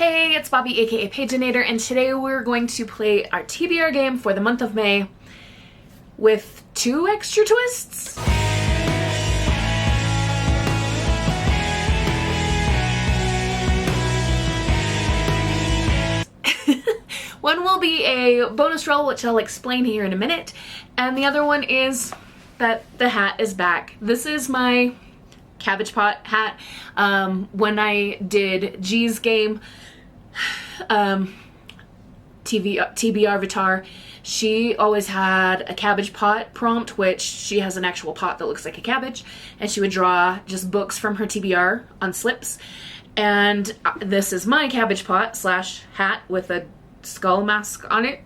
Hey, it's Bobi, aka Paginator, and today we're going to play our TBR game for the month of May with 2 extra twists. One will be a bonus roll, which I'll explain here in a minute, and the other one is that the hat is back. This is my cabbage pot hat. When I did G's game, TBR Vitar, she always had a cabbage pot prompt, which she has an actual pot that looks like a cabbage, and she would draw just books from her TBR on slips. And this is my cabbage pot slash hat with a skull mask on it,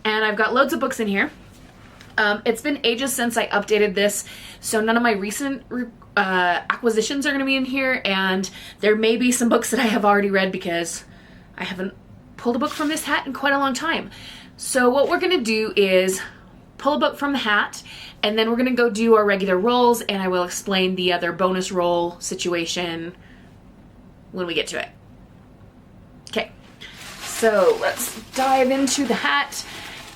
and I've got loads of books in here. It's been ages since I updated this, so none of my recent acquisitions are going to be in here, and there may be some books that I have already read because I haven't pulled a book from this hat in quite a long time. So what we're going to do is pull a book from the hat, and then we're going to go do our regular rolls, and I will explain the other bonus roll situation when we get to it. Okay, so let's dive into the hat.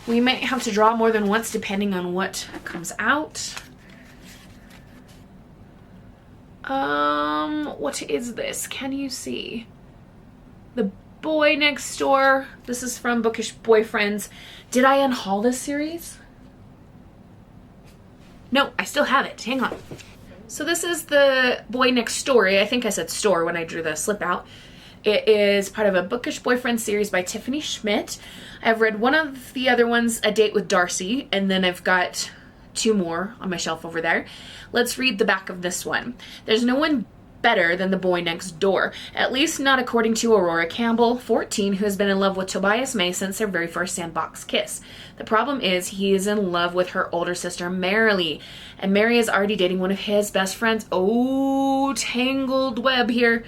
We might have to draw more than once depending on what comes out. What is this? Can you see? The Boy Next Door. This is from Bookish Boyfriends. Did I unhaul this series? No, I still have it. Hang on. So this is the Boy Next Story. I think I said store when I drew the slip out. It is part of a Bookish Boyfriend series by Tiffany Schmidt. I've read one of the other ones, A Date with Darcy, and then I've got 2 more on my shelf over there. Let's read the back of this one. There's no one better than the boy next door, at least not according to Aurora Campbell, 14, who has been in love with Tobias May since their very first sandbox kiss. The problem is he is in love with her older sister, Marilee, and Mary is already dating one of his best friends. Oh, tangled web here.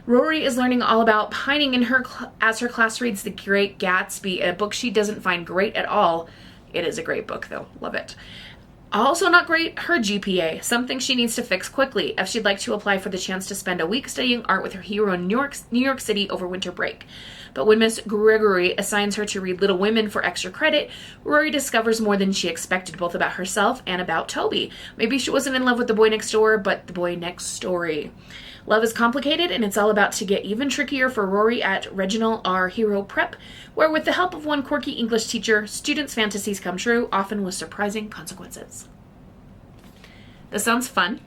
Rory is learning all about pining in her as her class reads The Great Gatsby, a book she doesn't find great at all. It is a great book, though. Love it. Also not great, her GPA, something she needs to fix quickly if she'd like to apply for the chance to spend a week studying art with her hero in New York City over winter break. But when Miss Gregory assigns her to read Little Women for extra credit, Rory discovers more than she expected, both about herself and about Toby. Maybe she wasn't in love with the boy next door, but the boy next story. Love is complicated, and it's all about to get even trickier for Rory at Reginald R. Hero Prep, where with the help of one quirky English teacher, students' fantasies come true, often with surprising consequences. This sounds fun.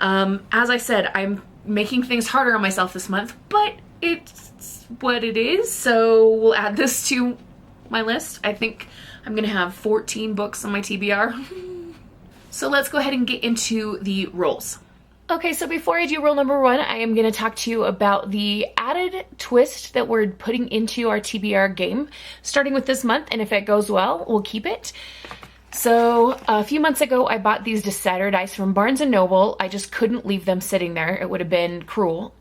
As I said, I'm making things harder on myself this month, but it's what it is, so we'll add this to my list. I think I'm going to have 14 books on my TBR. So let's go ahead and get into the rolls. Okay, so before I do roll number 1, I am going to talk to you about the added twist that we're putting into our TBR game, starting with this month, and if it goes well, we'll keep it. So a few months ago, I bought these Decider dice from Barnes & Noble. I just couldn't leave them sitting there. It would have been cruel.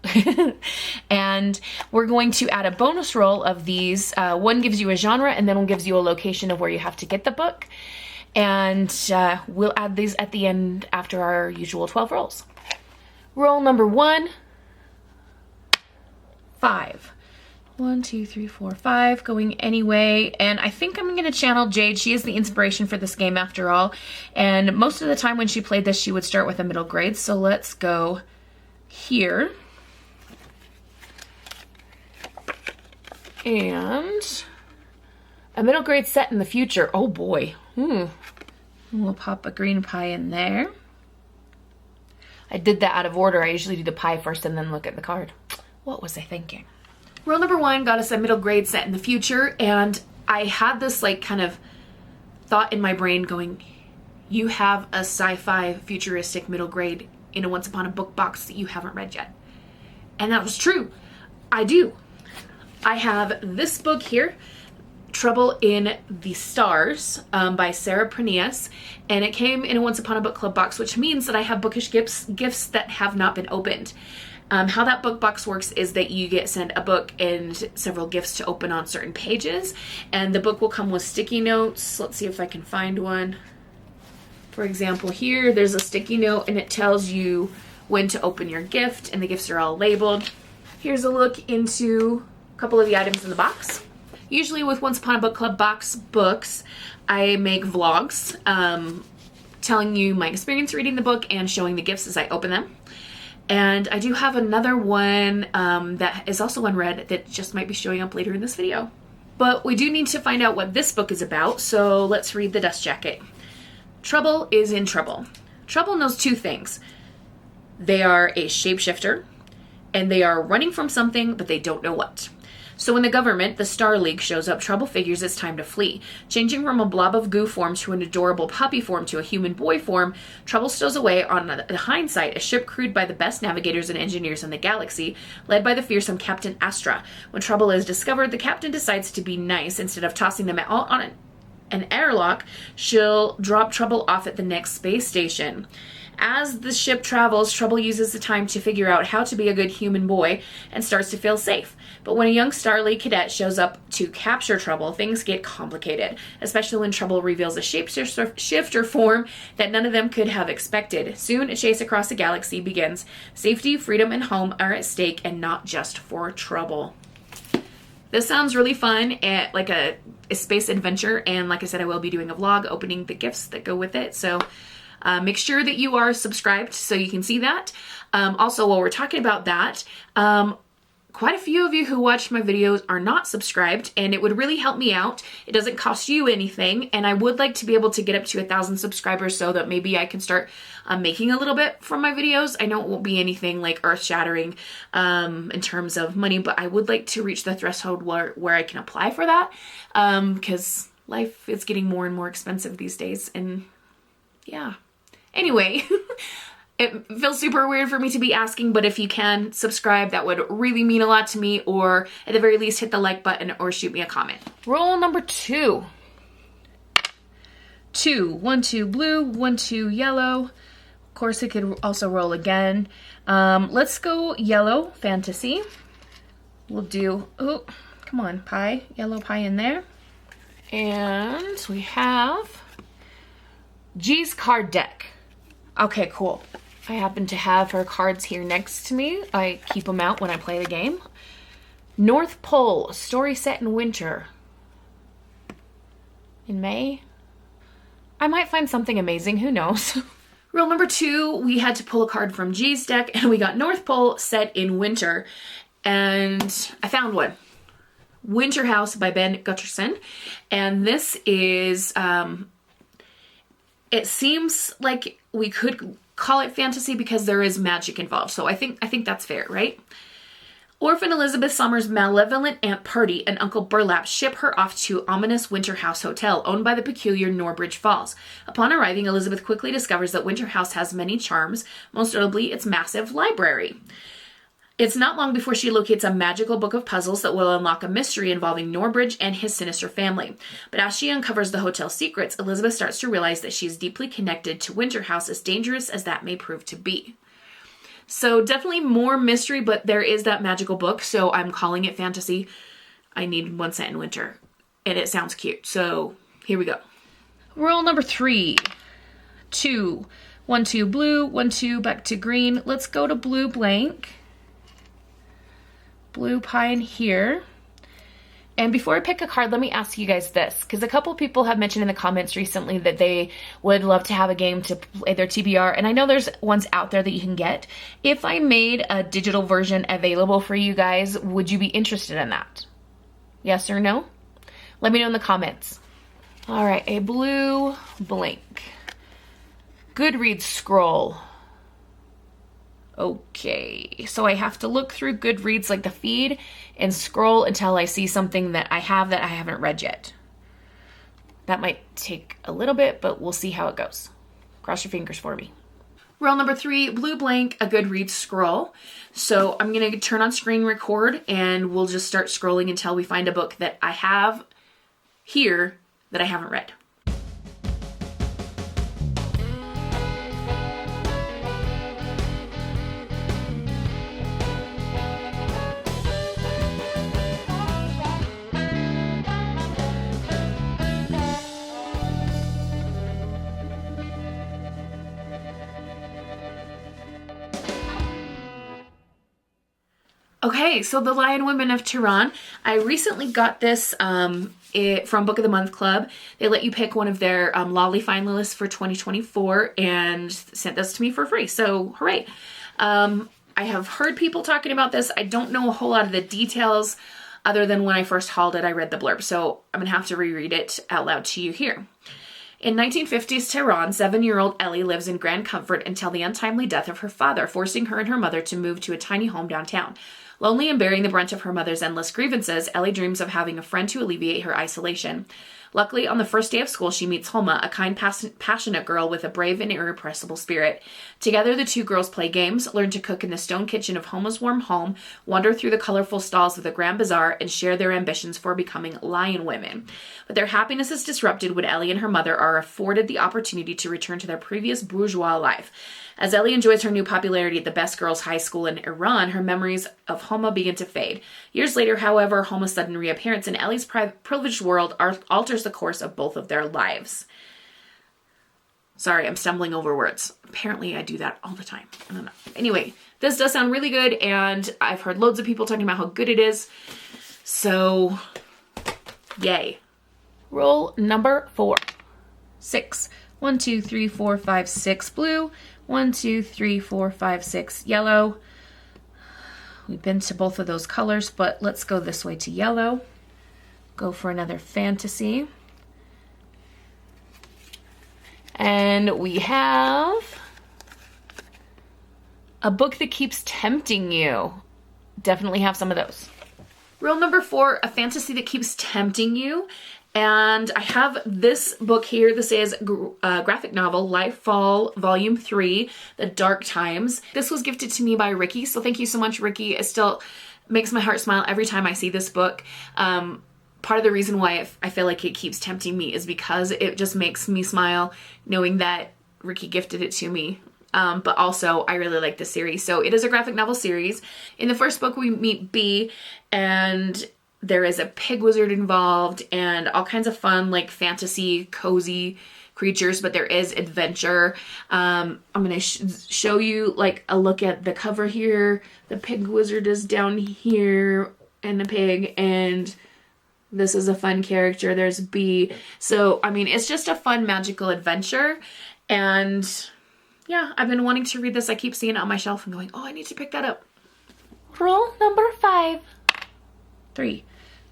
And we're going to add a bonus roll of these. One gives you a genre, and then one gives you a location of where you have to get the book. And we'll add these at the end after our usual 12 rolls. Roll number 1, 5. 1, 2, 3, 4, 5, going anyway. And I think I'm going to channel Jade. She is the inspiration for this game after all. And most of the time when she played this, she would start with a middle grade. So let's go here. And a middle grade set in the future. Oh boy. We'll pop a green pie in there. I did that out of order. I usually do the pie first and then look at the card. What was I thinking? Roll number 1 got us a middle grade set in the future, and I had this like kind of thought in my brain going, you have a sci-fi futuristic middle grade in a Once Upon a Book box that you haven't read yet. And that was true. I do. I have this book here, Trouble in the Stars, by Sarah Prenius, and it came in a Once Upon a Book Club box, which means that I have bookish gifts that have not been opened. How that book box works is that you get sent a book and several gifts to open on certain pages, and the book will come with sticky notes. Let's see if I can find one. For example, here there's a sticky note and it tells you when to open your gift, and the gifts are all labeled. Here's a look into a couple of the items in the box. Usually with Once Upon a Book Club box books, I make vlogs telling you my experience reading the book and showing the gifts as I open them. And I do have another one that is also unread that just might be showing up later in this video. But we do need to find out what this book is about, so let's read the dust jacket. Trouble is in trouble. Trouble knows two things. They are a shapeshifter, and they are running from something, but they don't know what. So when the government, the Star League, shows up, Trouble figures it's time to flee. Changing from a blob of goo form to an adorable puppy form to a human boy form, Trouble stows away on the hindsight, a ship crewed by the best navigators and engineers in the galaxy, led by the fearsome Captain Astra. When Trouble is discovered, the captain decides to be nice. Instead of tossing them out on an airlock, she'll drop Trouble off at the next space station. As the ship travels, Trouble uses the time to figure out how to be a good human boy and starts to feel safe. But when a young Star League cadet shows up to capture Trouble, things get complicated, especially when Trouble reveals a shapeshifter form that none of them could have expected. Soon, a chase across the galaxy begins. Safety, freedom, and home are at stake, and not just for Trouble. This sounds really fun, and like a space adventure, and like I said, I will be doing a vlog opening the gifts that go with it, so make sure that you are subscribed so you can see that. Also, while we're talking about that, quite a few of you who watch my videos are not subscribed, and it would really help me out. It doesn't cost you anything, and I would like to be able to get up to 1,000 subscribers so that maybe I can start making a little bit from my videos. I know it won't be anything like earth-shattering in terms of money, but I would like to reach the threshold where I can apply for that, because life is getting more and more expensive these days, and yeah. Anyway, it feels super weird for me to be asking, but if you can subscribe, that would really mean a lot to me, or at the very least hit the like button or shoot me a comment. Roll number 2. 2. 1, 2 blue, 1, 2 yellow. Of course, it could also roll again. Let's go yellow fantasy. We'll do, oh, come on, pie, yellow pie in there. And we have G's card deck. Okay, cool. I happen to have her cards here next to me. I keep them out when I play the game. North Pole, story set in winter. In May? I might find something amazing, who knows? Rule number 2, we had to pull a card from G's deck, and we got North Pole set in winter. And I found one. Winter House by Ben Gutcherson. And this is, it seems like we could call it fantasy because there is magic involved. So I think that's fair, right? Orphan Elizabeth Sommer's malevolent Aunt Party and Uncle Burlap ship her off to ominous Winter House Hotel, owned by the peculiar Norbridge Falls. Upon arriving, Elizabeth quickly discovers that Winter House has many charms, most notably its massive library. It's not long before she locates a magical book of puzzles that will unlock a mystery involving Norbridge and his sinister family. But as she uncovers the hotel's secrets, Elizabeth starts to realize that she is deeply connected to Winter House, as dangerous as that may prove to be. So definitely more mystery, but there is that magical book, so I'm calling it fantasy. I need one set in winter, and it sounds cute, so here we go. Rule number 3. 2. 1, 2 blue, 1, 2 back to green. Let's go to blue blank. Blue pie in here. And before I pick a card, let me ask you guys this, because a couple people have mentioned in the comments recently that they would love to have a game to play their TBR, and I know there's ones out there that you can get. If I made a digital version available for you guys, would you be interested in that? Yes or no? Let me know in the comments. All right, a blue blank. Goodreads scroll. Okay, so I have to look through Goodreads, like the feed, and scroll until I see something that I haven't read yet. That might take a little bit, but we'll see how it goes. Cross your fingers for me. Rule number 3, blue blank, a Goodreads scroll. So I'm gonna turn on screen record and we'll just start scrolling until we find a book that I have here that I haven't read. Okay, so The Lion Women of Tehran. I recently got this from Book of the Month Club. They let you pick one of their Lolly finalists for 2024 and sent this to me for free. So hooray. I have heard people talking about this. I don't know a whole lot of the details other than when I first hauled it, I read the blurb. So I'm going to have to reread it out loud to you here. In 1950s Tehran, 7-year-old Ellie lives in grand comfort until the untimely death of her father, forcing her and her mother to move to a tiny home downtown. Lonely and bearing the brunt of her mother's endless grievances, Ellie dreams of having a friend to alleviate her isolation. Luckily, on the first day of school, she meets Homa, a kind, passionate girl with a brave and irrepressible spirit. Together, the two girls play games, learn to cook in the stone kitchen of Homa's warm home, wander through the colorful stalls of the Grand Bazaar, and share their ambitions for becoming lion women. But their happiness is disrupted when Ellie and her mother are afforded the opportunity to return to their previous bourgeois life. As Ellie enjoys her new popularity at the best girls' high school in Iran, her memories of Homa begin to fade. Years later, however, Homa's sudden reappearance in Ellie's privileged world alters the course of both of their lives. Sorry, I'm stumbling over words. Apparently, I do that all the time. I don't know. Anyway, this does sound really good, and I've heard loads of people talking about how good it is. So, yay. Roll number 4. 6. 1, 2, 3, 4, 5, 6 blue. 1, 2, 3, 4, 5, 6 yellow. We've been to both of those colors, but let's go this way to yellow. Go for another fantasy. And we have a book that keeps tempting you. Definitely have some of those. Rule number 4, a fantasy that keeps tempting you. And I have this book here. This is a graphic novel, Lightfall Volume 3, The Dark Times. This was gifted to me by Ricky, so thank you so much, Ricky. It still makes my heart smile every time I see this book. Part of the reason why I feel like it keeps tempting me is because it just makes me smile knowing that Ricky gifted it to me. But also, I really like this series. So it is a graphic novel series. In the first book, we meet Bee, and there is a pig wizard involved and all kinds of fun, like fantasy, cozy creatures, but there is adventure. I'm going to show you like a look at the cover here. The pig wizard is down here and the pig, and this is a fun character. There's Bee. So, I mean, it's just a fun magical adventure. And yeah, I've been wanting to read this. I keep seeing it on my shelf and going, oh, I need to pick that up. Roll number 5. 3.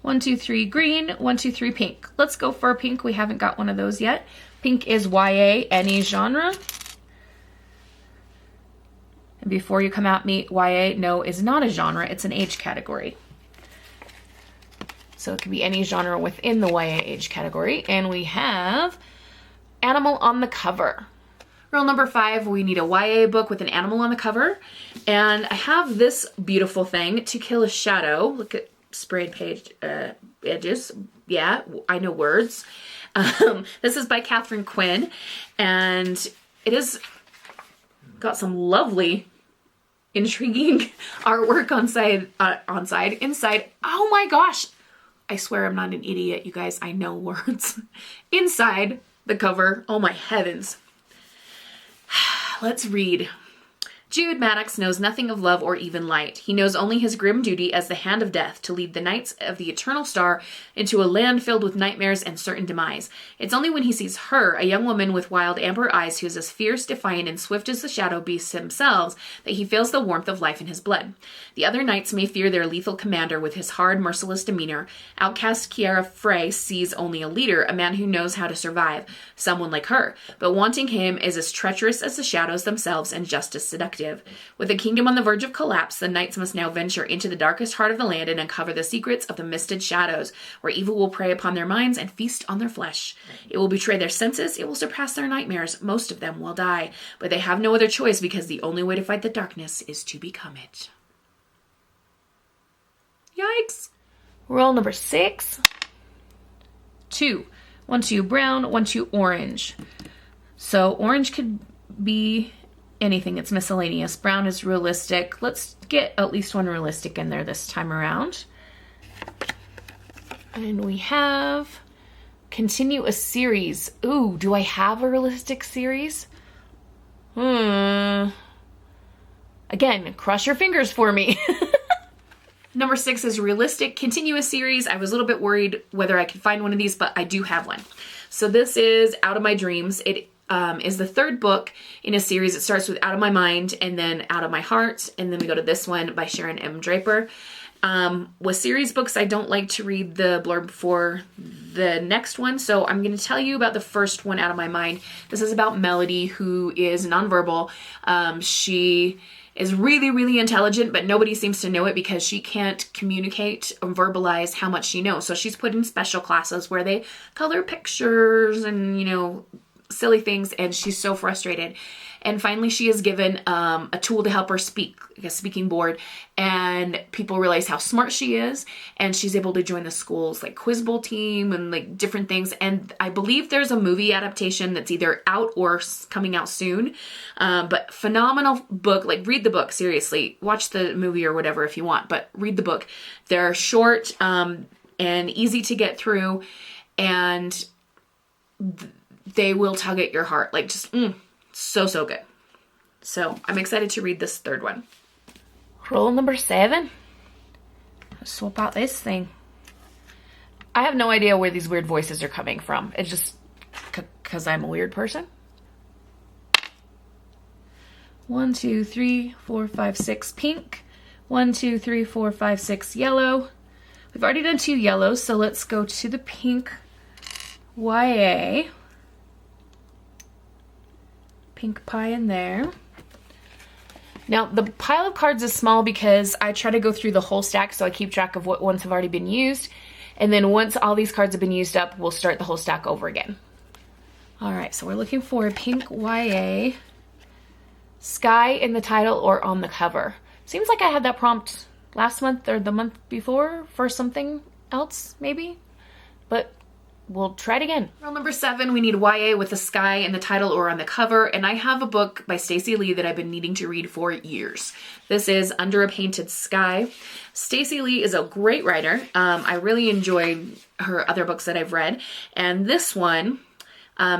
1, 2, 3 green, 1, 2, 3 pink. Let's go for pink. We haven't got one of those yet. Pink is YA, any genre. And before you come at me, YA, no, is not a genre. It's an age category. So it could be any genre within the YA age category. And we have animal on the cover. Rule number 5, we need a YA book with an animal on the cover. And I have this beautiful thing, To Kill a Shadow. Look at sprayed page edges. Yeah, I know words. This is by Catherine Quinn, and it has got some lovely, intriguing artwork inside. Oh my gosh! I swear I'm not an idiot, you guys. I know words. Inside the cover. Oh my heavens. Let's read. Jude Maddox knows nothing of love or even light. He knows only his grim duty as the Hand of Death to lead the Knights of the Eternal Star into a land filled with nightmares and certain demise. It's only when he sees her, a young woman with wild amber eyes who is as fierce, defiant, and swift as the shadow beasts themselves, that he feels the warmth of life in his blood. The other knights may fear their lethal commander with his hard, merciless demeanor. Outcast Kiara Frey sees only a leader, a man who knows how to survive, someone like her. But wanting him is as treacherous as the shadows themselves and just as seductive. With the kingdom on the verge of collapse, the knights must now venture into the darkest heart of the land and uncover the secrets of the misted shadows, where evil will prey upon their minds and feast on their flesh. It will betray their senses, it will surpass their nightmares, most of them will die, but they have no other choice because the only way to fight the darkness is to become it. Yikes! Roll number 6. 2. 1, 2 brown, 1, 2 orange. So orange could be anything. It's miscellaneous. Brown is realistic. Let's get at least one realistic in there this time around. And we have continue a series. Ooh, do I have a realistic series? Again, cross your fingers for me. Number 6 is Realistic Continuous Series. I was a little bit worried whether I could find one of these, but I do have one. So this is Out of My Dreams. It is the 3rd book in a series. It starts with Out of My Mind and then Out of My Heart, and then we go to this one by Sharon M. Draper. With series books, I don't like to read the blurb for the next one, so I'm going to tell you about the first one, Out of My Mind. This is about Melody, who is nonverbal. She is really, really intelligent, but nobody seems to know it because she can't communicate or verbalize how much she knows. So she's put in special classes where they color pictures and, you know, silly things, and she's so frustrated. And finally she is given a tool to help her speak, like a speaking board, and people realize how smart she is, and she's able to join the school's like quiz bowl team and like different things. And I believe there's a movie adaptation that's either out or coming out soon, but phenomenal book. Like, read the book, seriously. Watch the movie or whatever if you want, but read the book. They're short and easy to get through, and they will tug at your heart. Like, just so good. So I'm excited to read this 3rd one. Roll number 7. Let's swap out this thing. I have no idea where these weird voices are coming from. It's just because I'm a weird person. 1, 2, 3, 4, 5, 6 pink. 1, 2, 3, 4, 5, 6 yellow. We've already done 2 yellows, so let's go to the pink YA. Pink pie in there. Now, the pile of cards is small because I try to go through the whole stack, so I keep track of what ones have already been used. And then once all these cards have been used up, we'll start the whole stack over again. All right, so we're looking for a pink YA. Sky in the title or on the cover. Seems like I had that prompt last month or the month before for something else, maybe. But we'll try it again. Rule number 7, we need YA with the sky in the title or on the cover. And I have a book by Stacey Lee that I've been needing to read for years. This is Under a Painted Sky. Stacey Lee is a great writer. I really enjoy her other books that I've read. And this one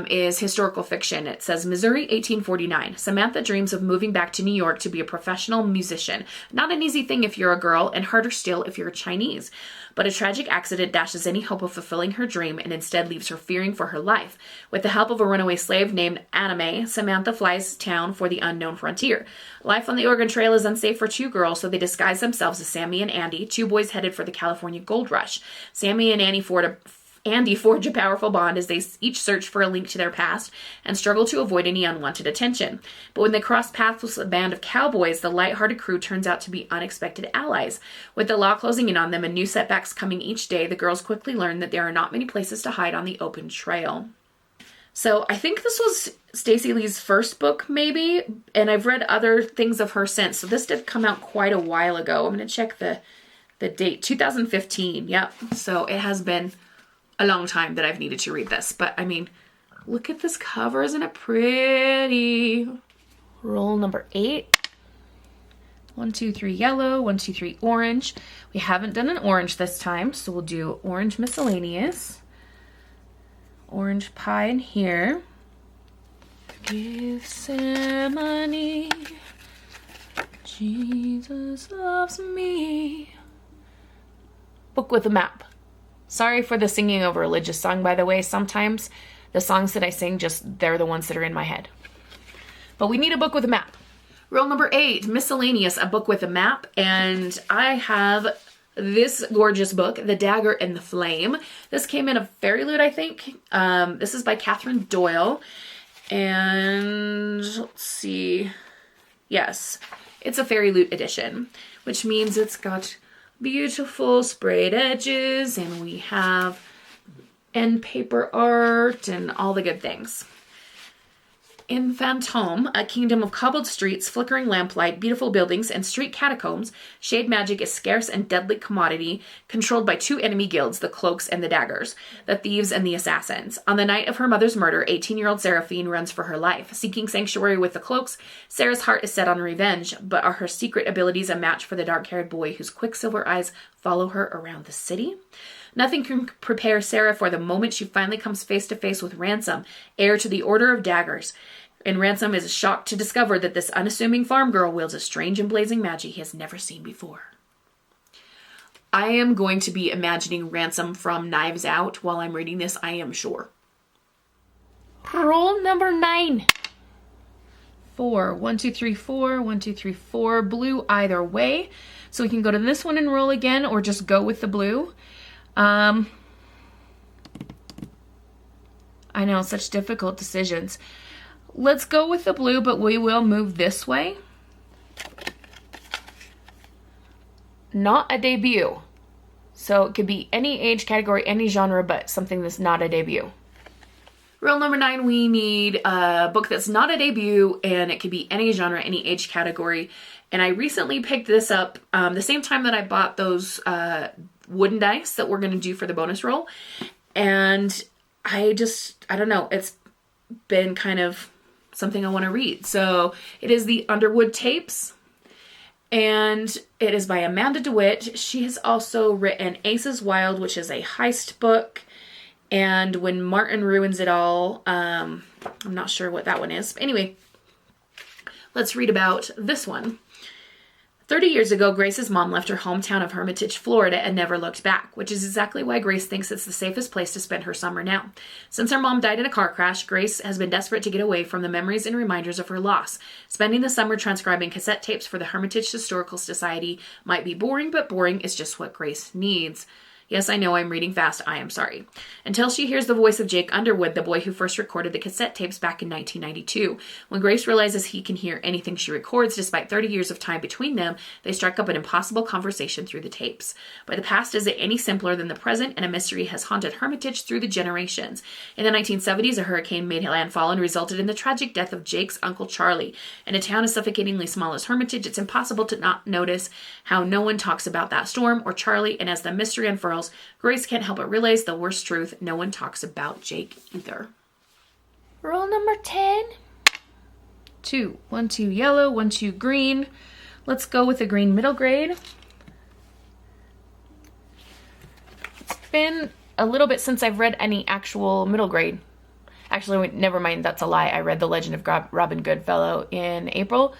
is historical fiction. It says, Missouri, 1849. Samantha dreams of moving back to New York to be a professional musician. Not an easy thing if you're a girl, and harder still if you're Chinese. But a tragic accident dashes any hope of fulfilling her dream and instead leaves her fearing for her life. With the help of a runaway slave named Anime, Samantha flies town for the unknown frontier. Life on the Oregon Trail is unsafe for 2 girls, so they disguise themselves as Sammy and Andy, 2 boys headed for the California gold rush. Sammy and Andy forge a powerful bond as they each search for a link to their past and struggle to avoid any unwanted attention. But when they cross paths with a band of cowboys, the lighthearted crew turns out to be unexpected allies. With the law closing in on them and new setbacks coming each day, the girls quickly learn that there are not many places to hide on the open trail. So I think this was Stacey Lee's first book, maybe, and I've read other things of her since. So this did come out quite a while ago. I'm going to check the date. 2015. Yep. So it has been a long time that I've needed to read this. But I mean, look at this cover. Isn't it pretty? Roll number 8. 1, 2, 3 yellow, 1, 2, 3 orange. We haven't done an orange this time, so we'll do orange miscellaneous. Orange pie in here. Gethsemane, Jesus loves me. Book with a map. Sorry for the singing of a religious song, by the way. Sometimes the songs that I sing, they're the ones that are in my head. But we need a book with a map. Rule number 8, miscellaneous, a book with a map. And I have this gorgeous book, The Dagger and the Flame. This came in a Fairy Loot, I think. This is by Catherine Doyle. And let's see. Yes, it's a Fairy Loot edition, which means it's got beautiful sprayed edges, and we have end paper art and all the good things. In Fantôme, a kingdom of cobbled streets, flickering lamplight, beautiful buildings, and street catacombs, shade magic is scarce and deadly commodity, controlled by 2 enemy guilds, the Cloaks and the Daggers, the Thieves and the Assassins. On the night of her mother's murder, 18-year-old Seraphine runs for her life. Seeking sanctuary with the Cloaks, Sarah's heart is set on revenge, but are her secret abilities a match for the dark-haired boy whose quicksilver eyes follow her around the city? Nothing can prepare Sarah for the moment she finally comes face to face with Ransom, heir to the Order of Daggers. And Ransom is shocked to discover that this unassuming farm girl wields a strange and blazing magic he has never seen before. I am going to be imagining Ransom from Knives Out while I'm reading this, I am sure. Roll number 9. 4. 1, 2, 3, 4. 1, 2, 3, 4. Blue either way. So we can go to this one and roll again, or just go with the blue. I know, such difficult decisions. Let's go with the blue, but we will move this way. Not a debut. So it could be any age category, any genre, but something that's not a debut. Rule number 9, we need a book that's not a debut, and it could be any genre, any age category. And I recently picked this up the same time that I bought those wooden dice that we're going to do for the bonus roll. And I don't know, it's been kind of something I want to read. So it is the Underwood Tapes, and it is by Amanda DeWitt. She has also written Aces Wild, which is a heist book, and When Martin Ruins It All. I'm not sure what that one is. But anyway, let's read about this one. 30 years ago, Grace's mom left her hometown of Hermitage, Florida, and never looked back, which is exactly why Grace thinks it's the safest place to spend her summer now. Since her mom died in a car crash, Grace has been desperate to get away from the memories and reminders of her loss. Spending the summer transcribing cassette tapes for the Hermitage Historical Society might be boring, but boring is just what Grace needs. Yes, I know I'm reading fast. I am sorry. Until she hears the voice of Jake Underwood, the boy who first recorded the cassette tapes back in 1992. When Grace realizes he can hear anything she records, despite 30 years of time between them, they strike up an impossible conversation through the tapes. But the past isn't any simpler than the present, and a mystery has haunted Hermitage through the generations. In the 1970s, a hurricane made landfall and resulted in the tragic death of Jake's Uncle Charlie. In a town as suffocatingly small as Hermitage, it's impossible to not notice how no one talks about that storm or Charlie, and as the mystery unfurls, Grace can't help but realize the worst truth: no one talks about Jake either. Roll number 10. 2. 1, 2 yellow, 1, 2 green. Let's go with the green middle grade. It's been a little bit since I've read any actual middle grade. Actually, never mind, that's a lie. I read The Legend of Robin Goodfellow in April.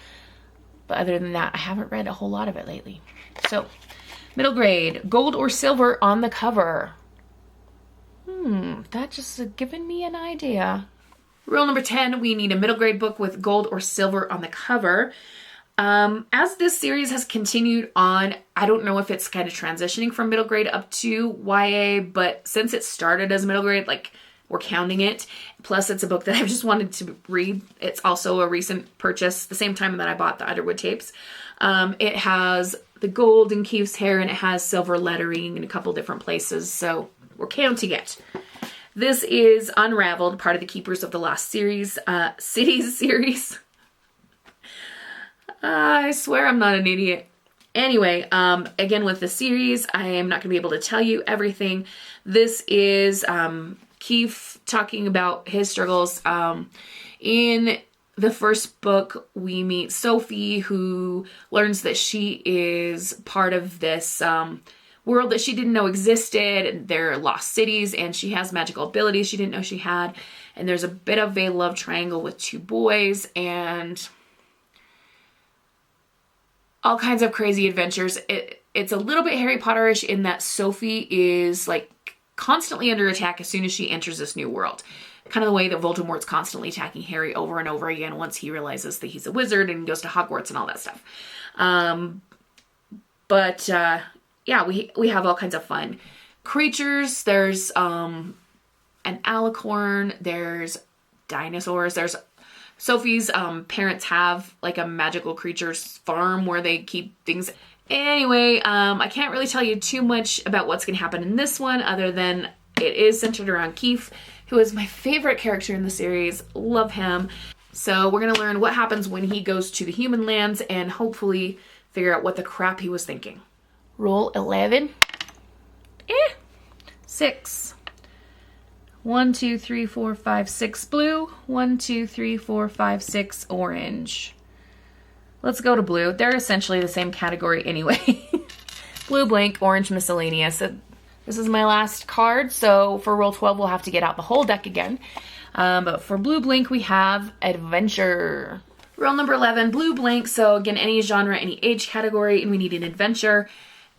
But other than that, I haven't read a whole lot of it lately. So, middle grade, gold or silver on the cover. That just given me an idea. Rule number 10, we need a middle grade book with gold or silver on the cover. As this series has continued on, I don't know if it's kind of transitioning from middle grade up to YA, but since it started as middle grade, like, we're counting it. Plus, it's a book that I've just wanted to read. It's also a recent purchase, the same time that I bought the Underwood tapes. It has the gold in Keith's hair, and it has silver lettering in a couple different places, so we're counting it. This is Unraveled, part of the Keepers of the Lost series, Cities series. I swear I'm not an idiot. Anyway, again, with the series, I am not going to be able to tell you everything. This is Keith talking about his struggles. In the first book, we meet Sophie, who learns that she is part of this world that she didn't know existed. They're lost cities, and she has magical abilities she didn't know she had. And there's a bit of a love triangle with 2 boys, and all kinds of crazy adventures. It's a little bit Harry Potter-ish in that Sophie is like constantly under attack as soon as she enters this new world. Kind of the way that Voldemort's constantly attacking Harry over and over again once he realizes that he's a wizard and goes to Hogwarts and all that stuff. Yeah, we have all kinds of fun creatures. There's an alicorn. There's dinosaurs. There's Sophie's parents have like a magical creatures farm where they keep things. Anyway, I can't really tell you too much about what's going to happen in this one other than it is centered around Keith, who is my favorite character in the series. Love him. So we're going to learn what happens when he goes to the human lands and hopefully figure out what the crap he was thinking. Roll 11. 6. 1, 2, 3, 4, 5, 6 blue. 1, 2, 3, 4, 5, 6 orange. Let's go to blue. They're essentially the same category anyway. Blue blank, orange miscellaneous. This is my last card, so for roll 12 we'll have to get out the whole deck again. But for blue blank we have adventure. Roll number 11, blue blank. So again, any genre, any age category, and we need an adventure.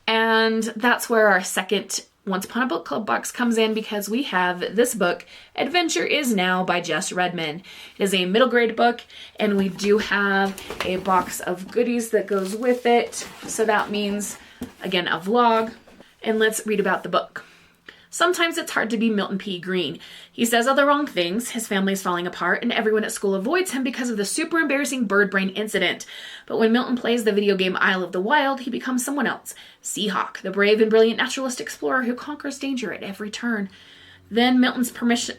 And that's where our second Once Upon a Book Club box comes in, because we have this book, Adventure Is Now by Jess Redman. It is a middle grade book, and we do have a box of goodies that goes with it. So that means, again, a vlog. And let's read about the book. Sometimes it's hard to be Milton P. Green. He says all the wrong things, his family is falling apart, and everyone at school avoids him because of the super embarrassing bird brain incident. But when Milton plays the video game Isle of the Wild, he becomes someone else. Seahawk, the brave and brilliant naturalist explorer who conquers danger at every turn. Then Milton's parents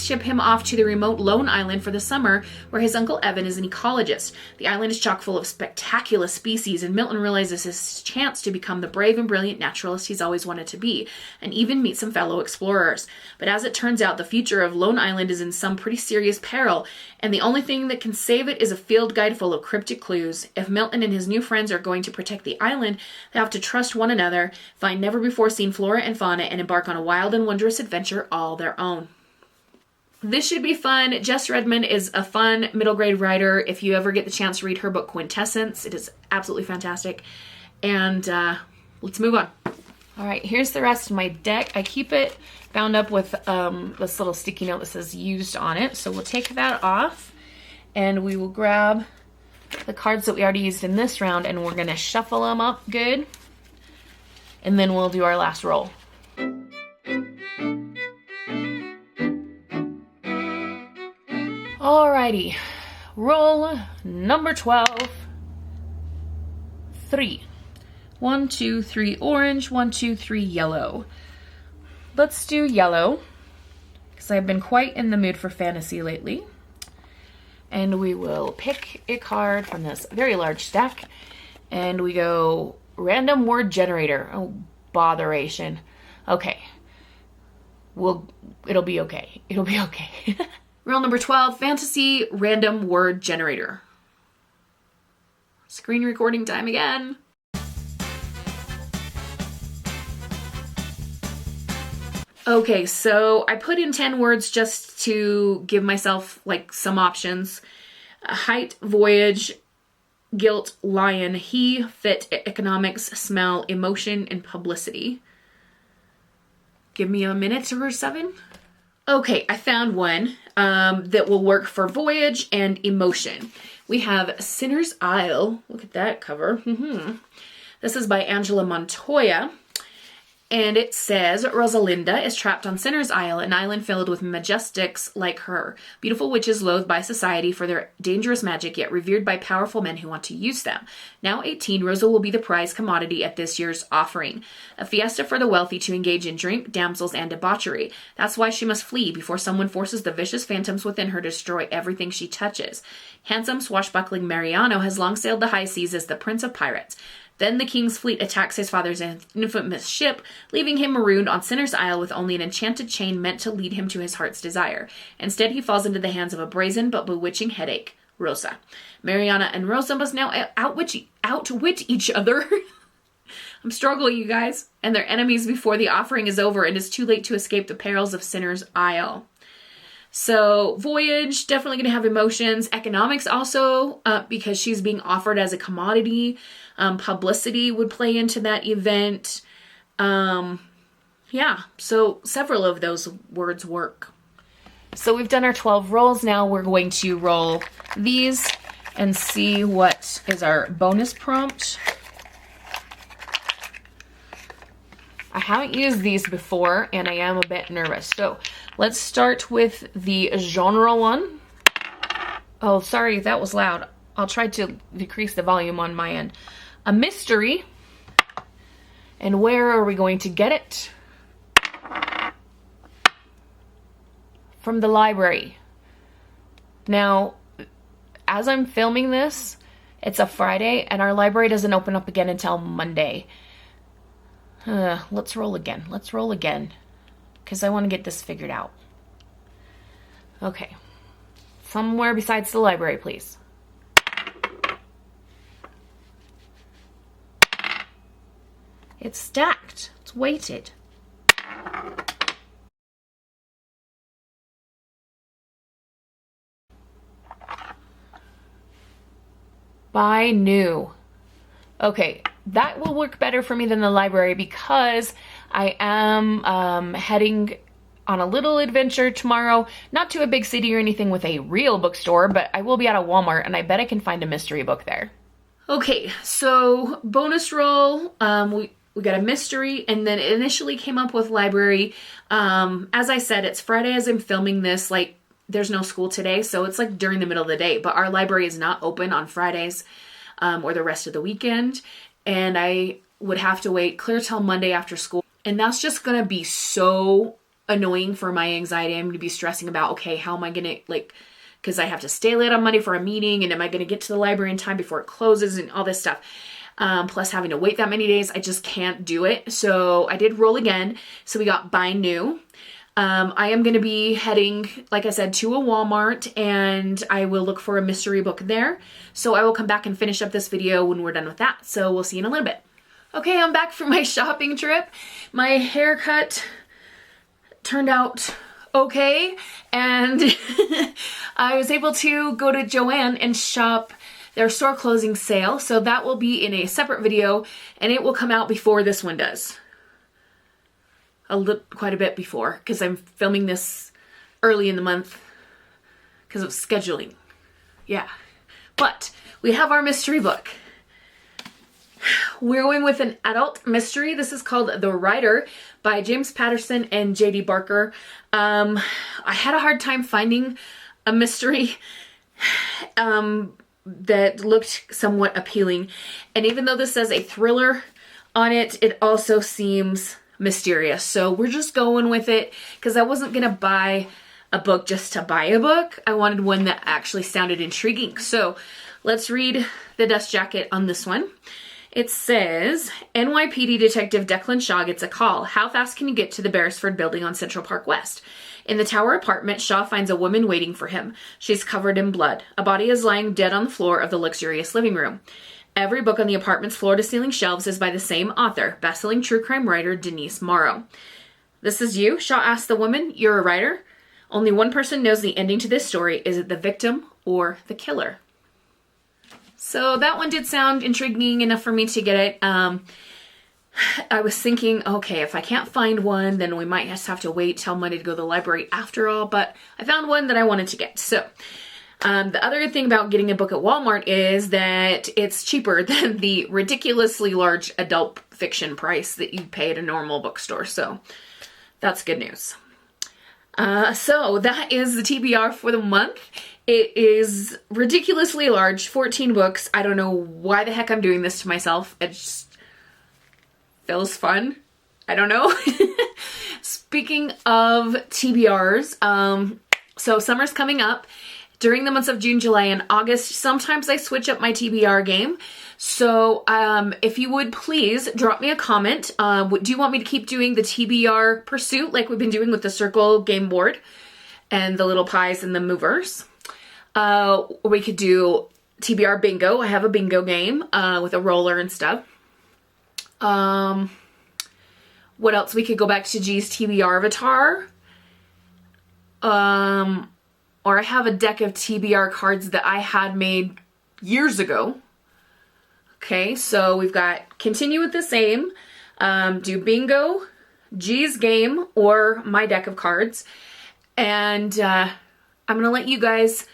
ship him off to the remote Lone Island for the summer, where his Uncle Evan is an ecologist. The island is chock full of spectacular species, and Milton realizes his chance to become the brave and brilliant naturalist he's always wanted to be, and even meet some fellow explorers. But as it turns out, the future of Lone Island is in some pretty serious peril, and the only thing that can save it is a field guide full of cryptic clues. If Milton and his new friends are going to protect the island, they have to trust one another, find never-before-seen flora and fauna, and embark on a wild and wondrous adventure all their own. This should be fun. Jess Redman is a fun middle grade writer. If you ever get the chance to read her book Quintessence, it is absolutely fantastic. And let's move on. All right, here's the rest of my deck. I keep it bound up with this little sticky note that says used on it. So we'll take that off, and we will grab the cards that we already used in this round, and we're gonna shuffle them up good. And then we'll do our last roll. Alrighty, roll number 12. 3. 1, 2, 3 orange, 1, 2, 3 yellow. Let's do yellow, because I've been quite in the mood for fantasy lately. And we will pick a card from this very large stack, and we go random word generator. Oh, botheration. Okay. It'll be okay. It'll be okay. Rule number 12, fantasy random word generator. Screen recording time again. Okay, so I put in 10 words just to give myself like some options. Height, voyage, guilt, lion, he, fit, economics, smell, emotion, and publicity. Give me a minute or 7. Okay, I found one that will work for voyage and emotion. We have Sinner's Isle. Look at that cover. This is by Angela Montoya. And it says, Rosalinda is trapped on Sinner's Isle, an island filled with majestics like her. Beautiful witches loathed by society for their dangerous magic, yet revered by powerful men who want to use them. Now 18, Rosa will be the prize commodity at this year's offering. A fiesta for the wealthy to engage in drink, damsels, and debauchery. That's why she must flee before someone forces the vicious phantoms within her to destroy everything she touches. Handsome, swashbuckling Mariano has long sailed the high seas as the prince of pirates. Then the king's fleet attacks his father's infamous ship, leaving him marooned on Sinner's Isle with only an enchanted chain meant to lead him to his heart's desire. Instead, he falls into the hands of a brazen but bewitching headache, Rosa. Mariana and Rosa must now outwit each other. I'm struggling, you guys. And their enemies before the offering is over and it's too late to escape the perils of Sinner's Isle. So voyage, definitely going to have emotions. Economics also, because she's being offered as a commodity. Publicity would play into that event. Yeah, so several of those words work. So we've done our 12 rolls. Now we're going to roll these and see what is our bonus prompt. I haven't used these before, and I am a bit nervous. So let's start with the genre one. Oh, sorry, that was loud. I'll try to decrease the volume on my end. A mystery. And where are we going to get it? From the library. Now, as I'm filming this, it's a Friday, and our library doesn't open up again until Monday. Let's roll again. Let's roll again. Because I want to get this figured out. Okay. Somewhere besides the library, please. It's stacked. It's weighted. Buy new. Okay, that will work better for me than the library because I am heading on a little adventure tomorrow. Not to a big city or anything with a real bookstore, but I will be at a Walmart and I bet I can find a mystery book there. Okay, so bonus roll, we got a mystery and then it initially came up with library. As I said, it's Friday as I'm filming this, like there's no school today, so it's like during the middle of the day, but our library is not open on Fridays or the rest of the weekend. And I would have to wait clear till Monday after school. And that's just gonna be so annoying for my anxiety. I'm gonna be stressing about, okay, how am I gonna because I have to stay late on Monday for a meeting, and am I gonna get to the library in time before it closes and all this stuff. Plus having to wait that many days, I just can't do it. So I did roll again. So we got buy new. I am going to be heading, like I said, to a Walmart, and I will look for a mystery book there. So I will come back and finish up this video when we're done with that. So we'll see you in a little bit. Okay, I'm back from my shopping trip. My haircut turned out okay, and I was able to go to Joann and shop their store closing sale. So that will be in a separate video, and it will come out before this one does. Quite a bit before, because I'm filming this early in the month because of scheduling. Yeah. But we have our mystery book. We're going with an adult mystery. This is called The Rider by James Patterson and J.D. Barker. I had a hard time finding a mystery that looked somewhat appealing. And even though this says a thriller on it, it also seems mysterious. So we're just going with it because I wasn't gonna buy a book just to buy a book. I wanted one that actually sounded intriguing. So let's read the dust jacket on this one. It says, NYPD Detective Declan Shaw gets a call. How fast can you get to the Beresford building on Central Park West? In the tower apartment, Shaw finds a woman waiting for him. She's covered in blood. A body is lying dead on the floor of the luxurious living room. Every book on the apartment's floor-to-ceiling shelves is by the same author, best-selling true crime writer Denise Morrow. This is you? Shaw asks the woman. You're a writer? Only one person knows the ending to this story. Is it the victim or the killer? So that one did sound intriguing enough for me to get it. I was thinking, okay, if I can't find one, then we might just have to wait till Monday to go to the library after all, but I found one that I wanted to get. So the other thing about getting a book at Walmart is that it's cheaper than the ridiculously large adult fiction price that you pay at a normal bookstore. So that's good news. So that is the TBR for the month. It is ridiculously large, 14 books. I don't know why the heck I'm doing this to myself. It just feels fun. I don't know. Speaking of TBRs, so summer's coming up. During the months of June, July, and August, sometimes I switch up my TBR game. So if you would please drop me a comment. Do you want me to keep doing the TBR pursuit like we've been doing with the circle game board and the little pies and the movers? We could do TBR bingo. I have a bingo game with a roller and stuff. What else? We could go back to G's TBR avatar. Or I have a deck of TBR cards that I had made years ago. Okay, so we've got continue with the same, do bingo, G's game, or my deck of cards. And I'm going to let you guys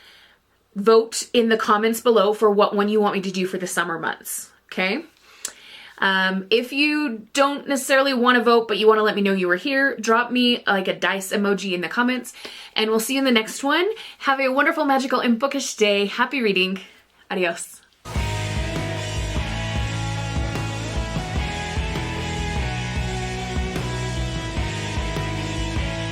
vote in the comments below for what one you want me to do for the summer months. Okay? If you don't necessarily want to vote, but you want to let me know you were here, drop me like a dice emoji in the comments, and we'll see you in the next one. Have a wonderful, magical, and bookish day. Happy reading. Adios.